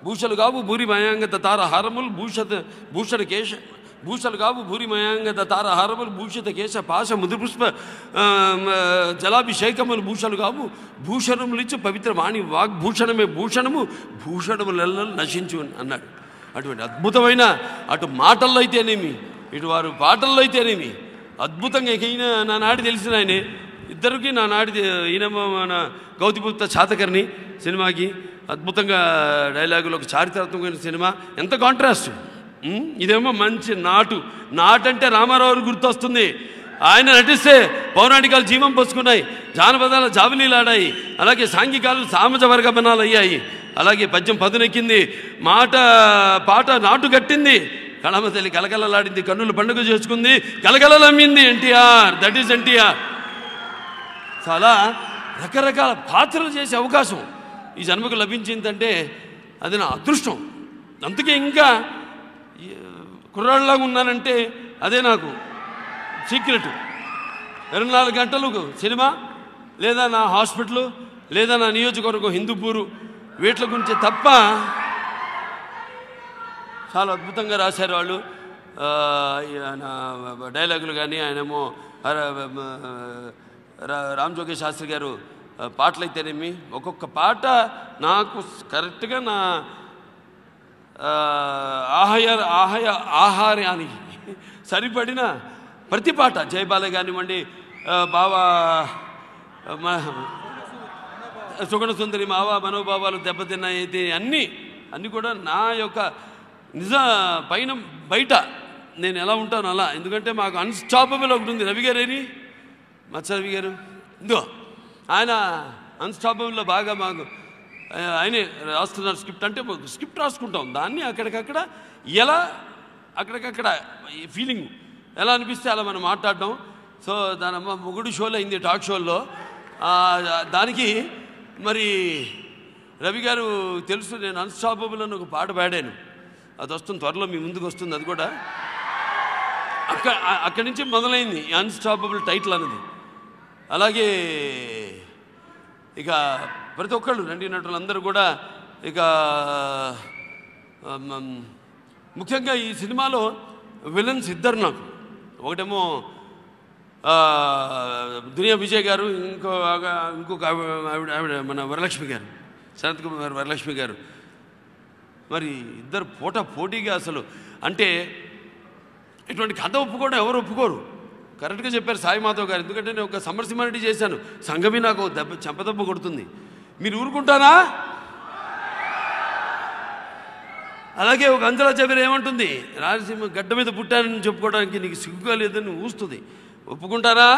భూషలు కావు భూరి మయాంగత తారహారములు భూషణ కేశ భూషలు కావు భూరి మయాంగత తారహారములు భూషిత కేశ పాశ ముదుపుష్ప జలాభిషేకములు భూషలు కావు భూషణములిచ్చు పవిత్ర వాణి వాగ్భూషణమే భూషణము భూషణములెల్ల నశించు అన్నాడు. అటువంటి అద్భుతమైన అటు మాటల్లో అయితేనేమి ఇటు వారు పాటల్లో అయితేనేమి అద్భుతంగా ఈయన నానాడి తెలిసిన ఆయనే. ఇద్దరికి నానాడి ఈయన మన గౌతిపుత్ర శాతకర్ణి సినిమాకి అద్భుతంగా డైలాగులు, ఒక చారిత్రాత్మకమైన సినిమా. ఎంత కాంట్రాస్ట్! ఇదేమో మంచి నాటంటే రామారావు గుర్తొస్తుంది. ఆయన నటిస్తే పౌరాణికాలు జీవం పోసుకున్నాయి, జానపదాల జావలీలాడాయి, అలాగే సాంఘికాలు సామాజ వర్గమనాలు అయ్యాయి, అలాగే పద్యం పదునెక్కింది, పాట నాటు కట్టింది, కళమ తల్లి కలకలలాడింది, కన్నులు పండుగ చేసుకుంది, కలకలమ్మింది. NTR, that is NTR. చాలా రకరకాల పాత్రలు చేసే అవకాశం ఈ జన్మకు లభించిందంటే అది నా అదృష్టం. అందుకే ఇంకా కుర్రాళ్ళలాగా ఉన్నానంటే అదే నాకు సీక్రెట్. 24 గంటలకు సినిమా, లేదా నా హాస్పిటల్, లేదా నా నియోజకవర్గం హిందూపూరు, వీటి గురించి తప్ప. చాలా అద్భుతంగా రాశారు వాళ్ళు డైలాగులు కానీ. ఆయనేమో రామ్ జోగి శాస్త్రి గారు పాటలు అయితేనేమి ఒక్కొక్క పాట నాకు కరెక్ట్గా నా ఆహార్యానికి సరిపడిన ప్రతి పాట. జయబాల కానివ్వండి, బావా సుగుణ సుందరి, మావా మనోభావాలు దెబ్బతిన్నాయి, అన్నీ కూడా నా యొక్క నిజ పైన బయట నేను ఎలా ఉంటాను అలా. ఎందుకంటే మాకు అన్స్టాపబుల్ ఒకటి ఉంది. రవి గారేని మత్స రవి గారు ఇందో ఆయన అన్స్టాపబుల్లో బాగా మాకు ఆయనే రాస్తున్నారు స్క్రిప్ట్. అంటే స్క్రిప్ట్ రాసుకుంటాం, దాన్ని అక్కడికక్కడ ఎలా అక్కడికక్కడ ఫీలింగ్ ఎలా అనిపిస్తే అలా మనం మాట్లాడటం. సో దానమ్మ మొగుడు షోలో అయింది, టాక్ షోల్లో. దానికి మరి రవి గారు తెలుసు నేను అన్స్టాపబుల్ అని ఒక పాట పాడాను. అది వస్తుంది త్వరలో, మీ ముందుకు వస్తుంది. అది కూడా అక్కడి నుంచి మొదలైంది అన్స్టాపబుల్ టైటిల్ అన్నది. అలాగే ఇక ప్రతి ఒక్కళ్ళు నటీనటులు అందరూ కూడా ఇక ముఖ్యంగా ఈ సినిమాలో విలన్స్ ఇద్దరు నాకు. ఒకటేమో దునియా విజయ్ గారు, ఇంకొక ఆవిడ మన వరలక్ష్మి గారు, శరత్ కుమార్ వరలక్ష్మి గారు. మరి ఇద్దరు పోటీగా అసలు అంటే ఇటువంటి కథ ఒప్పుకోవడం ఎవరు ఒప్పుకోరు. కరెక్ట్గా చెప్పారు సాయి మాధవ్ గారు. ఎందుకంటే నేను ఒక సమరసింహారెడ్డి చేశాను, సంఘమి నాకు చెంపదెబ్బ కొడుతుంది, మీరు ఊరుకుంటారా? అలాగే ఒక అంజలా చబీర్ ఏమంటుంది, రాయలసీమ గడ్డ మీద పుట్టానని చెప్పుకోవడానికి నీకు సిగ్గుగా లేదని ఊస్తుంది. ఒప్పుకుంటారా?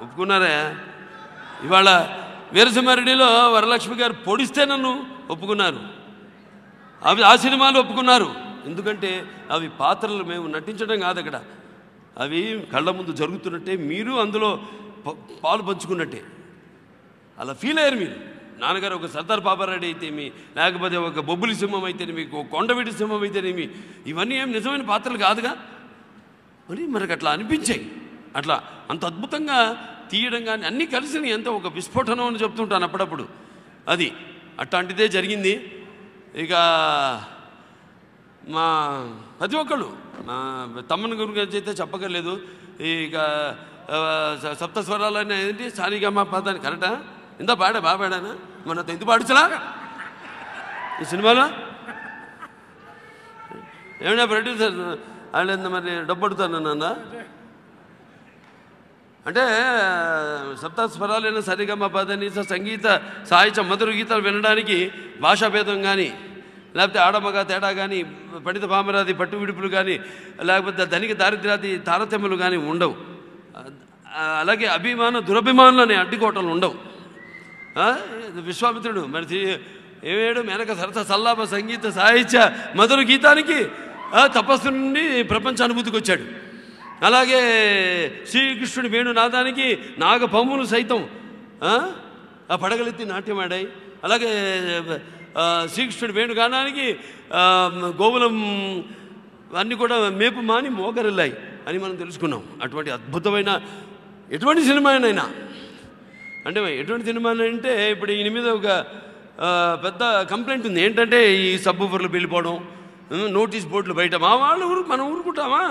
ఒప్పుకున్నారా? ఇవాళ వీరసింహారెడ్డిలో వరలక్ష్మి గారు పొడిస్తే నన్ను ఒప్పుకున్నారు, అవి ఆ సినిమాలు ఒప్పుకున్నారు. ఎందుకంటే అవి పాత్రలు మేము నటించడం కాదు, అక్కడ అవి కళ్ళ ముందు జరుగుతున్నట్టే, మీరు అందులో పాలు పంచుకున్నట్టే అలా ఫీల్ అయ్యారు మీరు. నాన్నగారు ఒక సర్దార్ పాపారెడ్డి అయితేమి, లేకపోతే ఒక బొబ్బులి సింహం అయితేనేమి, కొండవీటి సింహం అయితేనేమి, ఇవన్నీ ఏం నిజమైన పాత్రలు కాదుగా. మరి మనకు అట్లా అనిపించాయి. అట్లా అంత అద్భుతంగా తీయడం కానీ అన్నీ కలిసి ఎంత ఒక విస్ఫోటనం అని చెప్తుంటాను అప్పుడప్పుడు. అది అట్లాంటిదే జరిగింది. ఇక మా ప్రతి ఒక్కళ్ళు మా తమ్మని గురించి అయితే చెప్పగలేదు. ఇక సప్త స్వరాలనే ఏంటి సానిగమ్మ పదాన్ని కరెక్టా ఇంత బాగా పాడానా, మన ఎందుకు పాడించలా ఈ సినిమాలో? ఏమైనా ప్రొడ్యూసర్ ఆయన మరి డబ్బు అడుగుతాను నాన్న అంటే సప్త స్వరాలైన సరిగమ్మ పదని సంగీత సాహిత్య మధుర గీతాలు వినడానికి భాషాభేదం కానీ, లేకపోతే ఆడమగ తేడా కానీ, పండిత పామరాది పట్టు విడుపులు కానీ, లేకపోతే ధనిక దారిద్ర్యాది తారతమ్యలు కానీ ఉండవు. అలాగే దురభిమానులు అనే అడ్డుకోవటంలు ఉండవు. విశ్వామిత్రుడు మరి ఏమేడు మేనక సరస సల్లాప సంగీత సాహిత్య మధుర గీతానికి తపస్సు నుండి ప్రపంచ అనుభూతికి వచ్చాడు. అలాగే శ్రీకృష్ణుడి వేణునాదానికి నాగపమ్ములు సైతం పడగలెత్తి నాట్యమాడాయి. అలాగే శ్రీకృష్ణుడి వేణుగానానికి గోవులం అన్నీ కూడా మేపు మాని మోకరిల్లాయి అని మనం తెలుసుకున్నాం. అటువంటి అద్భుతమైన ఎటువంటి సినిమానైనా అంటే ఎటువంటి సినిమానంటే ఇప్పుడు ఈయన మీద ఒక పెద్ద కంప్లైంట్ ఉంది. ఏంటంటే ఈ సబ్బూఫర్లు వెళ్ళిపోవడం, నోటీస్ బోర్డులు బయట. మా వాళ్ళు మనం ఊరుకుంటామా?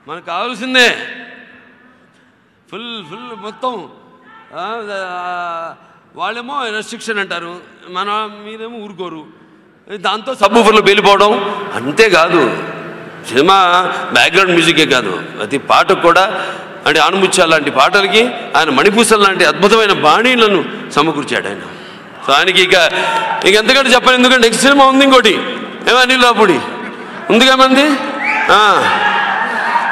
మనకు కావాల్సిందే ఫుల్ మొత్తం. వాళ్ళేమో రెస్ట్రిక్షన్ అంటారు, మీరేమో ఊరుకోరు. దాంతో సబ్బూఫర్లు వెళ్ళిపోవడం. అంతేకాదు, సినిమా బ్యాక్గ్రౌండ్ మ్యూజికే కాదు, ప్రతి పాటకు కూడా అంటే ఆనుముత్యాల లాంటి పాటలకి ఆయన మణిపూసల లాంటి అద్భుతమైన బాణీలను సమకూర్చాడు ఆయన. సో ఆయనకి ఇక ఎంతకంటే చెప్పాలి, ఎందుకంటే నెక్స్ట్ సినిమా ఉంది ఇంకోటి, ఏమో అనిల్ రావుపూడి ఉందిగా మంది.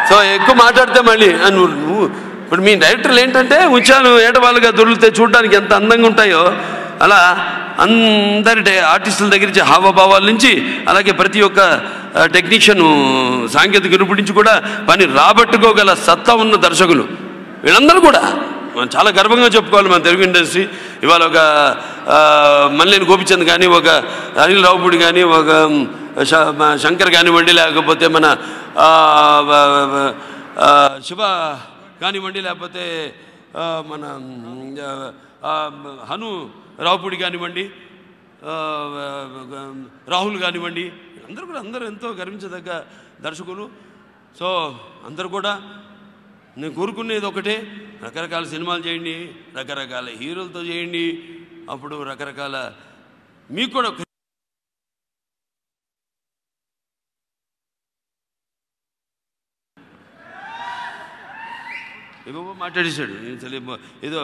సో ఎక్కువ మాట్లాడితే మళ్ళీ నువ్వు ఇప్పుడు మీ డైరెక్టర్లు ఏంటంటే ముత్యాలు ఏటవాళ్ళుగా దొరికితే చూడడానికి ఎంత అందంగా ఉంటాయో అలా అందరి ఆర్టిస్టుల దగ్గర నుంచి హావభావాల నుంచి అలాగే ప్రతి ఒక్క టెక్నీషియన్ సాంకేతిక నిపుణుల నుంచి కూడా పని రాబట్టుకోగల సత్తా ఉన్న దర్శకులు వీళ్ళందరూ కూడా మనం చాలా గర్వంగా చెప్పుకోవాలి. మన తెలుగు ఇండస్ట్రీ ఇవాళ ఒక మల్లేని గోపిచంద్ కానీ, ఒక అనిల్ రావుపూడి కానీ, ఒక శంకర్ కానివ్వండి, లేకపోతే మన శివ కానివ్వండి, లేకపోతే మన హను రావుపూడి కానివ్వండి, రాహుల్ కానివ్వండి, అందరూ ఎంతో గర్వించదగ్గ దర్శకులు. సో అందరూ కూడా నేను కోరుకునేది ఒకటే, రకరకాల సినిమాలు చేయండి, రకరకాల హీరోలతో చేయండి, అప్పుడు రకరకాల మీకు కూడా ఏవో మాట్లాడేశాడు. ఏదో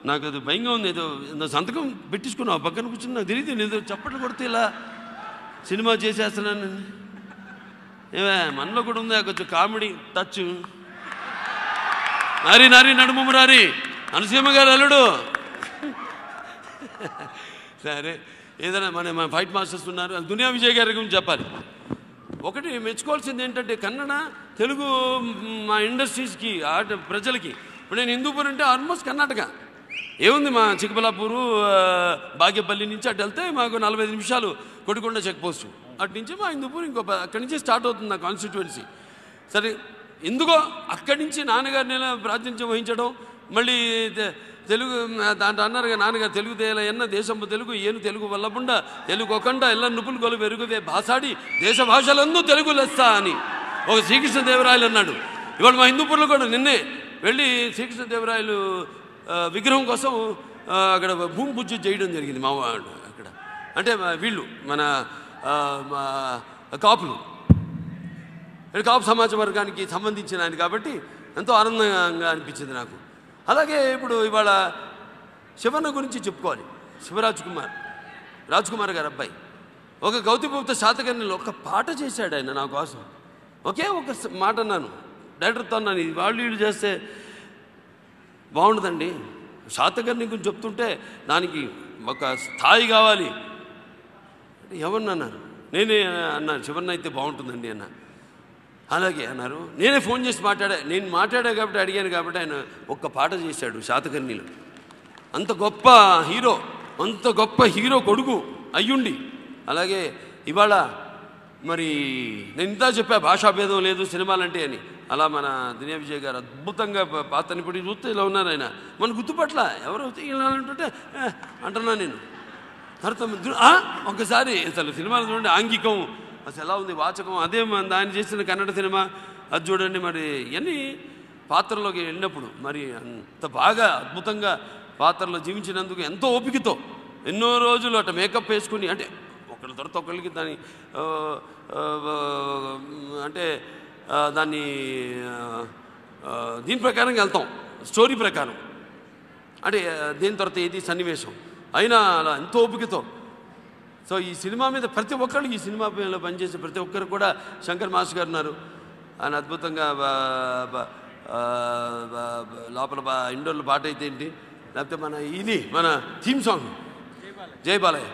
నాకు అది భయంగా ఉంది, ఏదో సంతకం పెట్టించుకున్నావు పక్కన కూర్చుని, నాకు తెలియదు ఏదో చప్పట్లు కొడితే ఇలా సినిమా చేసేస్తున్నాను. ఏమే మనలో కూడా ఉంది కొంచెం కామెడీ టచ్. నారి నడుము రారి అనసీమ గారు అల్లుడు. సరే ఏదైనా మన ఫైట్ మాస్టర్స్ ఉన్నారు, దునియా విజయ్ గారి గురించి చెప్పాలి. ఒకటి మెచ్చుకోవాల్సింది ఏంటంటే కన్నడ తెలుగు మా ఇండస్ట్రీస్కి ప్రజలకి, ఇప్పుడు నేను హిందూపూర్ అంటే ఆల్మోస్ట్ కర్ణాటక ఏముంది, మా చిక్కబల్లాపూరు బాగేపల్లి నుంచి అటు వెళ్తే మాకు 45 నిమిషాలు కొడికొండ చెక్ పోస్ట్, అటు నుంచి మా హిందూపూర్ అక్కడి నుంచి స్టార్ట్ అవుతుంది నా కాన్స్టిట్యువెన్సీ. సరే ఎందుకో అక్కడి నుంచి నాన్నగారిని ప్రాతినిధ్యం వహించడం, మళ్ళీ తెలుగు దాంట్లో అన్నారుగా నాన్నగారు తెలుగు తేలయన్న దేశంపు తెలుగు ఏను తెలుగు వల్లపుండ తెలుగు ఒకండ ఎల్ల నుపులు గొలు వెరుగువే భాషాడి దేశ భాషలందు తెలుగు లెస్స అని ఒక శ్రీకృష్ణదేవరాయలు అన్నాడు. ఇవాళ మా హిందూపూర్లో కూడా నిన్నే వెళ్ళి శ్రీకృష్ణదేవరాయలు విగ్రహం కోసం అక్కడ భూమి పూజ చేయడం జరిగింది మా అక్కడ. అంటే వీళ్ళు మన కాపులు, కాపు సమాజ వర్గానికి సంబంధించిన ఆయన కాబట్టి ఎంతో ఆనందంగా అనిపించింది నాకు. అలాగే ఇప్పుడు ఇవాళ శివన్న గురించి చెప్పుకోవాలి. రాజ్ కుమార్ గారు అబ్బాయి ఒక గౌతమిపుత్ర శాతకర్ణిలో ఒక పాట చేశాడు ఆయన నా కోసం. ఒకే ఒక మాట అన్నాను డైరెక్టర్తో, అన్నాను వాళ్ళు వీళ్ళు చేస్తే బాగుండదండి, శాతకర్ణి గురించి చెప్తుంటే దానికి ఒక స్థాయి కావాలి. ఎవరిని అన్నారు, నేనే అన్నాను శివన్న అయితే బాగుంటుందండి అన్న. అలాగే అన్నారు, నేనే ఫోన్ చేసి నేను మాట్లాడా కాబట్టి అడిగాను కాబట్టి ఆయన ఒక్క పాట చేశాడు శాతకర్ణిలో. అంత గొప్ప హీరో కొడుకు అయ్యుండి. అలాగే ఇవాళ మరి నేను ఇంత చెప్పా భాషాభేదం లేదు సినిమాలంటే అని, అలా మన దునియా విజయ్ గారు అద్భుతంగా పాత్రని ఇప్పుడు చూస్తే ఇలా ఉన్నారు ఆయన, మన గుర్తుపట్ల ఎవరు ఇలా అంటుంటే అంటున్నా నేను. తర్వాత ఒకసారి అసలు సినిమాలు చూడండి, ఆంగికం అసలు ఎలా ఉంది, వాచకం అదే దాన్ని చేసిన కన్నడ సినిమా అది చూడండి. మరి ఇవన్నీ పాత్రలోకి వెళ్ళినప్పుడు మరి అంత బాగా అద్భుతంగా పాత్రలో జీవించినందుకు ఎంతో ఓపికతో ఎన్నో రోజులు అట్లా మేకప్ వేసుకుని, అంటే ఒకళ్ళ తర్వాత ఒకళ్ళకి దాన్ని అంటే దాన్ని దీని ప్రకారంగా వెళ్తాం, స్టోరీ ప్రకారం, అంటే దీని తర్వాత ఏది సన్నివేశం అయినా అలా ఎంతో ఓపికతో. సో ఈ సినిమా మీద ప్రతి ఒక్కరు, ఈ సినిమా పైన పనిచేసే ప్రతి ఒక్కరు కూడా శంకర్ మాస్టర్ గారు ఉన్నారు. ఆయన అద్భుతంగా లోపల ఇండోర్లో పాట అయితే ఏంటి, లేకపోతే మన థీమ్ సాంగ్ జయబాలయ్య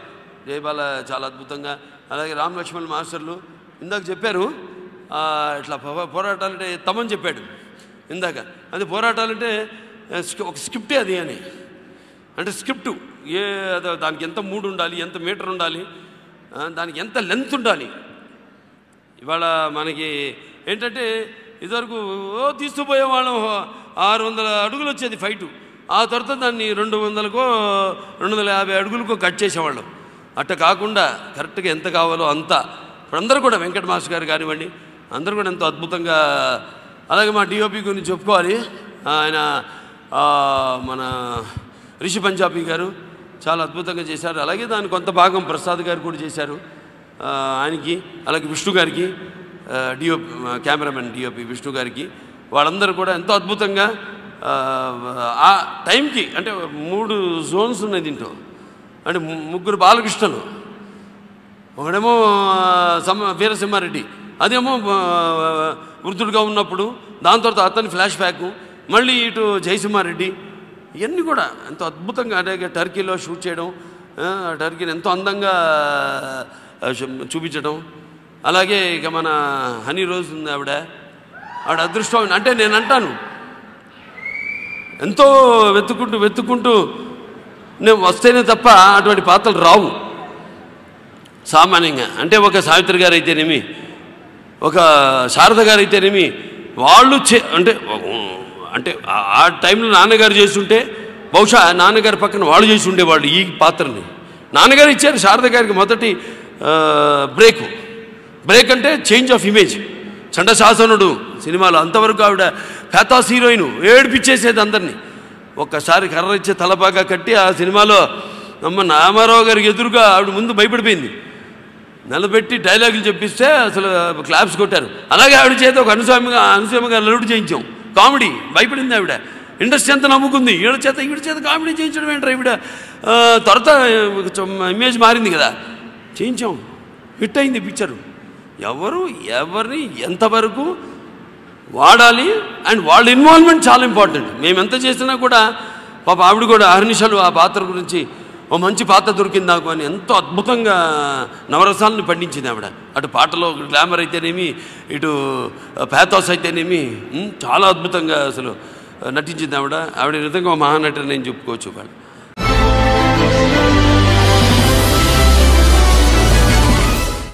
చాలా అద్భుతంగా. అలాగే రామ్ లక్ష్మణ్ మాస్టర్లు ఇందాక చెప్పారు ఇట్లా పోరాటాలంటే తమని చెప్పాడు ఇందాక. అది పోరాటాలంటే ఒక స్క్రిప్టే అది అని, అంటే స్క్రిప్టు దానికి ఎంత మూడు ఉండాలి, ఎంత మీటర్ ఉండాలి, దానికి ఎంత లెంత్ ఉండాలి. ఇవాళ మనకి ఏంటంటే ఇదివరకు తీస్తూ పోయేవాళ్ళం 600 అడుగులు వచ్చేది ఫైటు, ఆ తర్వాత దాన్ని 200కో 250 అడుగులకో కట్ చేసేవాళ్ళం. అట్ట కాకుండా కరెక్ట్గా ఎంత కావాలో అంత. ఇప్పుడు అందరూ కూడా వెంకట మాస్టర్ గారు కానివ్వండి, అందరూ కూడా ఎంతో అద్భుతంగా. అలాగే మా డిఓపి గురించి చెప్పుకోవాలి. ఆయన మన రిషి పంజాబీ గారు చాలా అద్భుతంగా చేశారు. అలాగే దాని కొంత భాగం ప్రసాద్ గారు కూడా చేశారు ఆయనకి. అలాగే విష్ణు గారికి, డిఓపి కెమెరామెన్ డిఓపి విష్ణు గారికి, వాళ్ళందరూ కూడా ఎంతో అద్భుతంగా ఆ టైంకి. అంటే 3 జోన్స్ ఉన్నాయి దీంట్లో. అంటే 3 బాలకృష్ణలు, ఒకడేమో వీరసింహారెడ్డి, అదేమో వృద్ధుడుగా ఉన్నప్పుడు, దాని తర్వాత అతని ఫ్లాష్ బ్యాక్, మళ్ళీ ఇటు జయసింహారెడ్డి, ఇవన్నీ కూడా ఎంతో అద్భుతంగా. అంటే టర్కీలో షూట్ చేయడం, టర్కీని ఎంతో అందంగా చూపించడం. అలాగే ఇక మన హనీ రోజ్ ఉంది, ఆవిడ అదృష్టం. అంటే నేను అంటాను, ఎంతో వెతుక్కుంటూ నేను వస్తేనే తప్ప అటువంటి పాత్రలు రావు సామాన్యంగా. అంటే ఒక సావిత్రి గారు అయితేనేమి, ఒక శారద గారు అయితేనేమి, వాళ్ళు అంటే ఆ టైంలో నాన్నగారు చేస్తుంటే బహుశా నాన్నగారి పక్కన వాళ్ళు చేసి ఉండేవాళ్ళు ఈ పాత్రని. నాన్నగారు ఇచ్చారు శారద గారికి మొదటి బ్రేక్ అంటే చేంజ్ ఆఫ్ ఇమేజ్. చండశాసనుడు సినిమాలో అంతవరకు ఆవిడ పేతాస్ హీరోయిన్, ఏడిపించేసేది అందరినీ. ఒక్కసారి కర్ర ఇచ్చే తలపాగా కట్టి ఆ సినిమాలో రామారావు గారికి ఎదురుగా ఆవిడ ముందు భయపడిపోయింది. నిలబెట్టి డైలాగులు చెప్పిస్తే అసలు క్లాప్స్ కొట్టారు. అలాగే ఆవిడ చేత ఒక అనుసూయగా అల్లుడు చేయించాం. కామెడీ భయపడింది ఆవిడ. ఇండస్ట్రీ అంతా నమ్ముకుంది. ఈవిడ చేత కామెడీ చేయించడం ఏంటారు ఈవిడ. తర్వాత ఇమేజ్ మారింది కదా, చేయించాం. హిట్ అయింది పిక్చరు. ఎవరిని ఎంతవరకు వాడాలి అండ్ వాళ్ళ ఇన్వాల్వ్మెంట్ చాలా ఇంపార్టెంట్. మేము ఎంత చేసినా కూడా పాప ఆవిడ కూడా అహర్నిశలు ఆ పాత్ర గురించి ఓ మంచి పాత్ర దొరికింది నాకు అని ఎంతో అద్భుతంగా నవరసాలను పండించింది ఆవిడ. అటు పాటలో గ్లామర్ అయితేనేమి, ఇటు ప్యాథోస్ అయితేనేమి చాలా అద్భుతంగా అసలు నటించింది ఆవిడ. ఆవిడ నిజంగా మహానటి నేను చెప్పుకోవచ్చు.